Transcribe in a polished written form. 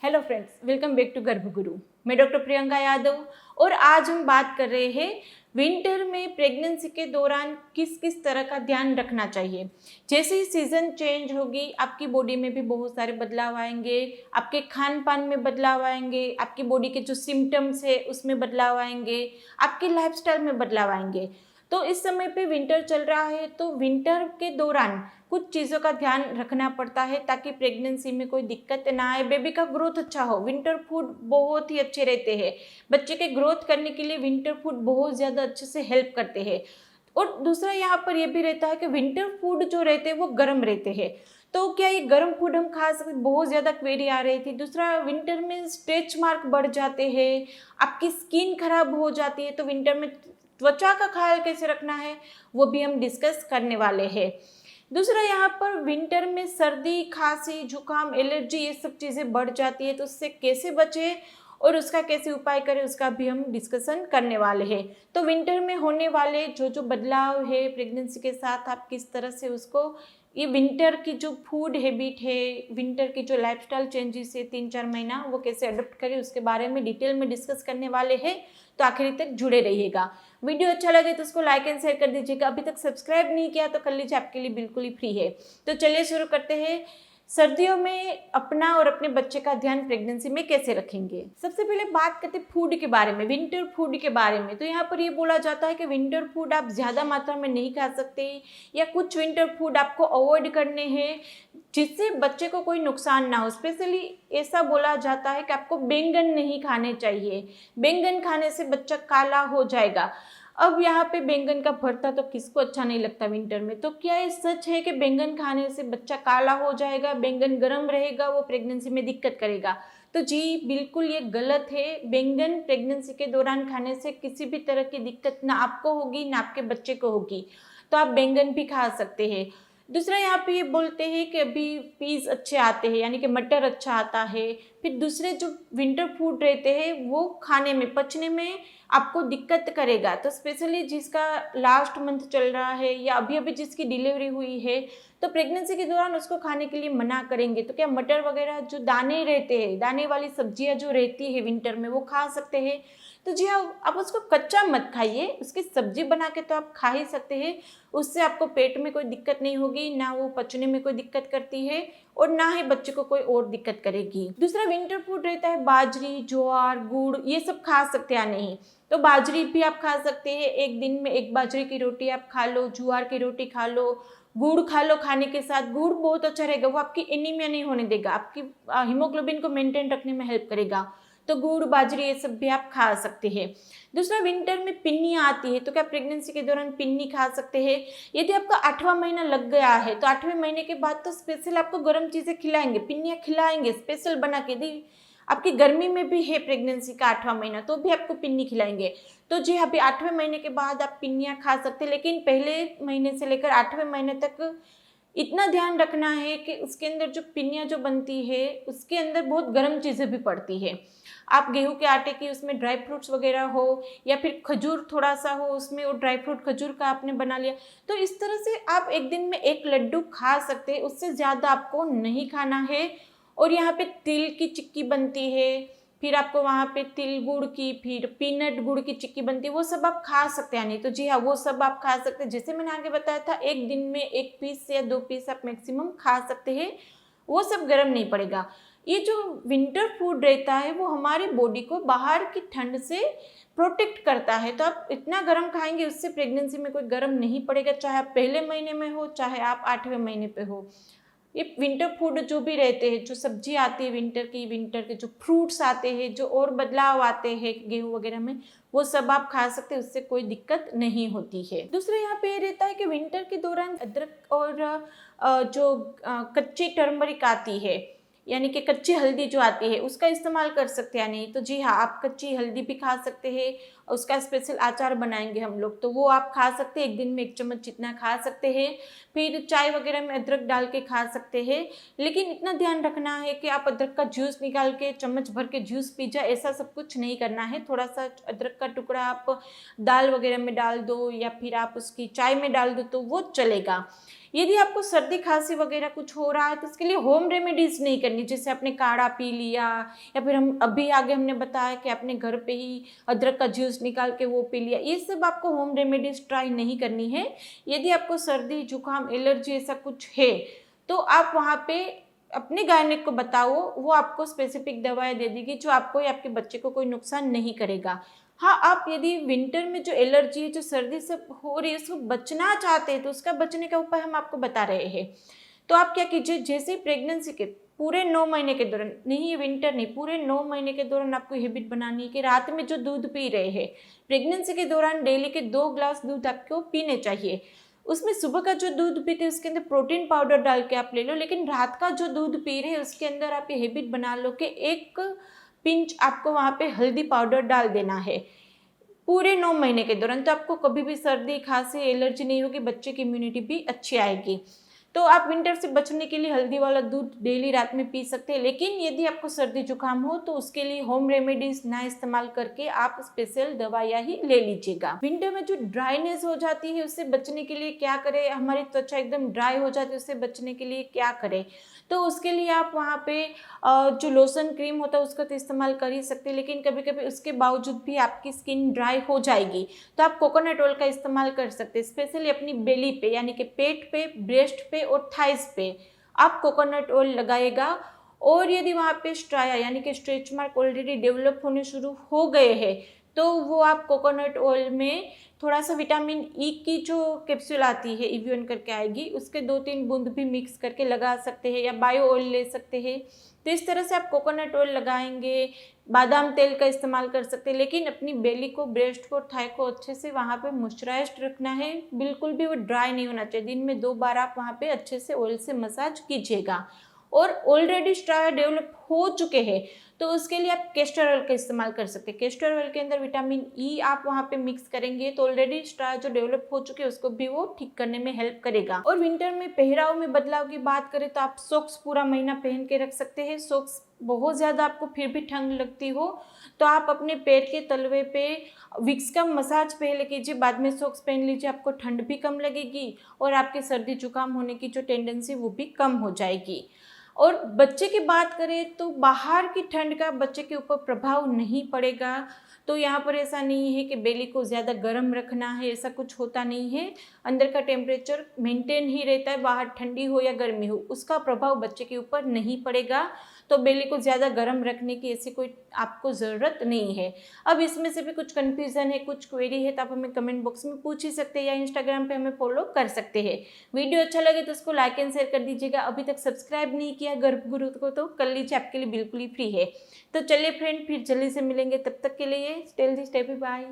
Hello friends, welcome back to Garbhguru. मैं doctor Priyanka Yadav और आज हम बात कर रहे हैं विंटर में प्रेगनेंसी के दौरान किस किस तरह का ध्यान रखना चाहिए। जैसे ही सीज़न चेंज होगी आपकी बॉडी में भी बहुत सारे बदलाव आएंगे, आपके खान पान में बदलाव आएंगे, आपकी बॉडी के जो सिम्टम्स है उसमें बदलाव आएंगे, आपके लाइफस्टाइल में बदलाव आएंगे। तो इस समय पे विंटर चल रहा है, तो विंटर के दौरान कुछ चीज़ों का ध्यान रखना पड़ता है ताकि प्रेगनेंसी में कोई दिक्कत ना आए, बेबी का ग्रोथ अच्छा हो। विंटर फूड बहुत ही अच्छे रहते हैं, बच्चे के ग्रोथ करने के लिए विंटर फूड बहुत ज़्यादा अच्छे से हेल्प करते हैं। और दूसरा यहाँ पर यह भी रहता है कि विंटर फूड जो रहते हैं वो गर्म रहते हैं, तो क्या ये गर्म फूड हम खा सकते, बहुत ज़्यादा क्वेरी आ रही थी। दूसरा, विंटर में स्ट्रेच मार्क बढ़ जाते हैं, आपकी स्किन खराब हो जाती है, तो विंटर में त्वचा का ख्याल कैसे रखना है वो भी हम डिस्कस करने वाले हैं। दूसरा, यहाँ पर विंटर में सर्दी, खांसी, जुकाम, एलर्जी ये सब चीज़ें बढ़ जाती है, तो उससे कैसे बचें और उसका कैसे उपाय करें उसका भी हम डिस्कशन करने वाले हैं। तो विंटर में होने वाले जो जो बदलाव है प्रेगनेंसी के साथ, आप किस तरह से उसको, ये विंटर की जो फूड हैबिट है, विंटर की जो लाइफस्टाइल चेंजेस है 3-4 महीना, वो कैसे अडॉप्ट करें उसके बारे में डिटेल में डिस्कस करने वाले हैं। तो आखिरी तक जुड़े रहिएगा। वीडियो अच्छा लगे तो उसको लाइक एंड शेयर कर दीजिएगा। अभी तक सब्सक्राइब नहीं किया तो कर लीजिए, आपके लिए बिल्कुल ही फ्री है। तो चलिए शुरू करते हैं। सर्दियों में अपना और अपने बच्चे का ध्यान प्रेगनेंसी में कैसे रखेंगे। सबसे पहले बात करते हैं फूड के बारे में, विंटर फूड के बारे में। तो यहाँ पर ये बोला जाता है कि विंटर फूड आप ज़्यादा मात्रा में नहीं खा सकते, या कुछ विंटर फूड आपको अवॉइड करने हैं जिससे बच्चे को कोई नुकसान ना हो। स्पेशली ऐसा बोला जाता है कि आपको बैंगन नहीं खाने चाहिए, बैंगन खाने से बच्चा काला हो जाएगा। अब यहाँ पे बैंगन का भरता तो किसको अच्छा नहीं लगता विंटर में, तो क्या ये सच है कि बैंगन खाने से बच्चा काला हो जाएगा, बैंगन गर्म रहेगा, वो प्रेगनेंसी में दिक्कत करेगा? तो जी बिल्कुल ये गलत है। बैंगन प्रेगनेंसी के दौरान खाने से किसी भी तरह की दिक्कत ना आपको होगी ना आपके बच्चे को होगी, तो आप बैंगन भी खा सकते हैं। दूसरा, यहाँ पे ये बोलते हैं कि अभी पीस अच्छे आते हैं, यानी कि मटर अच्छा आता है। फिर दूसरे जो विंटर फूड रहते हैं वो खाने में, पचने में आपको दिक्कत करेगा। तो स्पेशली जिसका लास्ट मंथ चल रहा है या अभी अभी जिसकी डिलीवरी हुई है, तो प्रेगनेंसी के दौरान उसको खाने के लिए मना करेंगे। तो क्या मटर वगैरह जो दाने रहते हैं, दाने वाली सब्जियां जो रहती है विंटर में, वो खा सकते हैं। तो जी हाँ, आप उसको कच्चा मत खाइए, उसकी सब्जी बना के तो आप खा ही सकते हैं। उससे आपको पेट में कोई दिक्कत नहीं होगी, ना वो पचने में कोई दिक्कत करती है और ना ही बच्चे को कोई और दिक्कत करेगी। दूसरा विंटर फूड रहता है बाजरी, ज्वार, गुड़, ये सब खा सकते हैं या नहीं। तो बाजरी भी आप खा सकते हैं, एक दिन में एक बाजरे की रोटी आप खा लो, ज्वार की रोटी खा लो, गुड़ खा लो। खाने के साथ गुड़ बहुत अच्छा रहेगा, वो आपकी एनीमिया नहीं होने देगा, आपकी हीमोग्लोबिन को मेंटेन रखने में हेल्प करेगा। तो गुड़, बाजरी ये सब भी आप खा सकते हैं। दूसरा, विंटर में पिन्नियाँ आती है, तो क्या प्रेगनेंसी के दौरान पिन्नी खा सकते हैं? यदि आपका 8वां महीना लग गया है तो 8वें महीने के बाद तो स्पेशल आपको गर्म चीज़ें खिलाएंगे, पिन्नियाँ खिलाएंगे स्पेशल बना के। दी आपकी गर्मी में भी है प्रेगनेंसी का 8वां महीना, तो भी आपको पिन्नी खिलाएंगे। तो जी अभी 8वें महीने के बाद आप पिन्नियाँ खा सकते हैं, लेकिन पहले महीने से लेकर 8वें महीने तक इतना ध्यान रखना है कि उसके अंदर जो पिन्नियाँ जो बनती है उसके अंदर बहुत गर्म चीज़ें भी पड़ती है। आप गेहूं के आटे की उसमें ड्राई फ्रूट्स वगैरह हो, या फिर खजूर थोड़ा सा हो उसमें, और ड्राई फ्रूट खजूर का आपने बना लिया, तो इस तरह से आप एक दिन में एक लड्डू खा सकते हैं, उससे ज़्यादा आपको नहीं खाना है। और यहाँ पे तिल की चिक्की बनती है, फिर आपको वहाँ पे तिल गुड़ की, फिर पीनट गुड़ की चिक्की बनती है, वो सब आप खा सकते हैं नहीं। तो जी हाँ, वो सब आप खा सकते हैं। जैसे मैंने आगे बताया था, एक दिन में 1 पीस या 2 पीस आप मैक्सिमम खा सकते हैं, वो सब गर्म नहीं पड़ेगा। ये जो विंटर फूड रहता है वो हमारी बॉडी को बाहर की ठंड से प्रोटेक्ट करता है, तो आप इतना गर्म खाएंगे उससे प्रेगनेंसी में कोई गर्म नहीं पड़ेगा, चाहे आप पहले महीने में हो चाहे आप 8वें महीने पे हो। ये विंटर फूड जो भी रहते हैं, जो सब्जी आती है विंटर की, विंटर के जो फ्रूट्स आते हैं, जो और बदलाव आते हैं गेहूं वगैरह में, वो सब आप खा सकते हैं, उससे कोई दिक्कत नहीं होती है। दूसरा यहाँ पे ये रहता है कि विंटर के दौरान अदरक और जो कच्ची टर्मरिक आती है, यानी कि कच्ची हल्दी जो आती है, उसका इस्तेमाल कर सकते हैं नहीं। तो जी हाँ, आप कच्ची हल्दी भी खा सकते हैं, उसका स्पेशल अचार बनाएंगे हम लोग, तो वो आप खा सकते हैं, एक दिन में 1 चम्मच जितना खा सकते हैं। फिर चाय वगैरह में अदरक डाल के खा सकते हैं, लेकिन इतना ध्यान रखना है कि आप अदरक का जूस निकाल के चम्मच भर के जूस पी जाए, ऐसा सब कुछ नहीं करना है। थोड़ा सा अदरक का टुकड़ा आप दाल वगैरह में डाल दो, या फिर आप उसकी चाय में डाल दो, तो वो चलेगा। यदि आपको सर्दी खांसी वगैरह कुछ हो रहा है तो इसके लिए होम रेमेडीज नहीं करनी, जैसे आपने काढ़ा पी लिया या फिर हम अभी आगे हमने बताया कि आपने घर पे ही अदरक का जूस निकाल के वो पी लिया, ये सब आपको होम रेमेडीज ट्राई नहीं करनी है। यदि आपको सर्दी जुकाम एलर्जी ऐसा कुछ है तो आप वहाँ पे अपने गायनिक को बताओ, वो आपको स्पेसिफिक दवाएं दे देगी जो आपको या आपके बच्चे को कोई नुकसान नहीं करेगा। हाँ, आप यदि विंटर में जो एलर्जी है, जो सर्दी से हो रही है, उसको बचना चाहते हैं तो उसका बचने का उपाय हम आपको बता रहे हैं। तो आप क्या कीजिए, जैसे प्रेगनेंसी के पूरे 9 महीने के दौरान, नहीं ये विंटर नहीं, पूरे 9 महीने के दौरान आपको हैबिट बनानी है कि रात में जो दूध पी रहे हैं, प्रेगनेंसी के दौरान डेली के 2 ग्लास दूध आपको पीने चाहिए। उसमें सुबह का जो दूध पीते हैं उसके अंदर प्रोटीन पाउडर डाल के आप ले लो, लेकिन रात का जो दूध पी रहे हैं उसके अंदर आप ये हैबिट बना लो कि 1 पिंच आपको वहाँ पे हल्दी पाउडर डाल देना है पूरे 9 महीने के दौरान। तो आपको कभी भी सर्दी खांसी एलर्जी नहीं होगी, बच्चे की इम्यूनिटी भी अच्छी आएगी। तो आप विंटर से बचने के लिए हल्दी वाला दूध डेली रात में पी सकते हैं, लेकिन यदि आपको सर्दी जुकाम हो तो उसके लिए होम रेमेडीज ना इस्तेमाल करके आप स्पेशल दवाइयाँ ही ले लीजिएगा। विंटर में जो ड्राइनेस हो जाती है उससे बचने के लिए क्या करें, हमारी त्वचा एकदम ड्राई हो जाती है, उससे बचने के लिए क्या करें, तो उसके लिए आप वहाँ पे जो लोशन क्रीम होता है उसका तो इस्तेमाल कर ही सकते हैं, लेकिन कभी कभी उसके बावजूद भी आपकी स्किन ड्राई हो जाएगी तो आप कोकोनट ऑयल का इस्तेमाल कर सकते हैं। स्पेशली अपनी बेली पे यानी कि पेट पे, ब्रेस्ट पे और थाइस पे आप कोकोनट ऑयल लगाएगा। और यदि वहाँ पे स्ट्राया यानी कि स्ट्रेच मार्क ऑलरेडी डेवलप होने शुरू हो गए हैं तो वो आप कोकोनट ऑयल में थोड़ा सा विटामिन ई की जो कैप्सूल आती है इवियन करके आएगी, उसके 2-3 बूंद भी मिक्स करके लगा सकते हैं, या बायो ऑयल ले सकते हैं। तो इस तरह से आप कोकोनट ऑयल लगाएंगे, बादाम तेल का इस्तेमाल कर सकते हैं, लेकिन अपनी बेली को, ब्रेस्ट को, थाई को अच्छे से वहाँ पे मॉइस्चराइज्ड रखना है, बिल्कुल भी वो ड्राई नहीं होना चाहिए। दिन में 2 बार आप वहाँ पे अच्छे से ऑयल से मसाज कीजिएगा। और ऑलरेडी स्ट्राया डेवलप हो चुके हैं तो उसके लिए आप कैस्टर ऑयल का इस्तेमाल कर सकते हैं। कैस्टर ऑयल के अंदर विटामिन ई आप वहाँ पे मिक्स करेंगे तो ऑलरेडी स्ट्राया जो डेवलप हो चुके हैं उसको भी वो ठीक करने में हेल्प करेगा। और विंटर में पहराव में बदलाव की बात करें तो आप सॉक्स पूरा महीना पहन के रख सकते हैं। सॉक्स बहुत ज़्यादा आपको फिर भी ठंड लगती हो तो आप अपने पैर के तलवे पे विक्स का मसाज पहले कीजिए, बाद में सॉक्स पहन लीजिए, आपको ठंड भी कम लगेगी और आपके सर्दी जुकाम होने की जो टेंडेंसी वो भी कम हो जाएगी। और बच्चे की बात करें तो बाहर की ठंड का बच्चे के ऊपर प्रभाव नहीं पड़ेगा। तो यहाँ पर ऐसा नहीं है कि बेली को ज़्यादा गर्म रखना है, ऐसा कुछ होता नहीं है। अंदर का टेम्परेचर मेंटेन ही रहता है, बाहर ठंडी हो या गर्मी हो उसका प्रभाव बच्चे के ऊपर नहीं पड़ेगा। तो बेली को ज़्यादा गर्म रखने की ऐसी कोई आपको ज़रूरत नहीं है। अब इसमें से भी कुछ कन्फ्यूज़न है, कुछ क्वेरी है तो आप हमें कमेंट बॉक्स में पूछ ही सकते हैं या इंस्टाग्राम पे हमें फॉलो कर सकते हैं। वीडियो अच्छा लगे तो उसको लाइक एंड शेयर कर दीजिएगा। अभी तक सब्सक्राइब नहीं किया गर्भगुरु को तो कर लीजिए, आपके लिए बिल्कुल ही फ्री है। तो चलिए फ्रेंड, फिर जल्दी से मिलेंगे, तब तक के लिए stay healthy, stay happy, bye.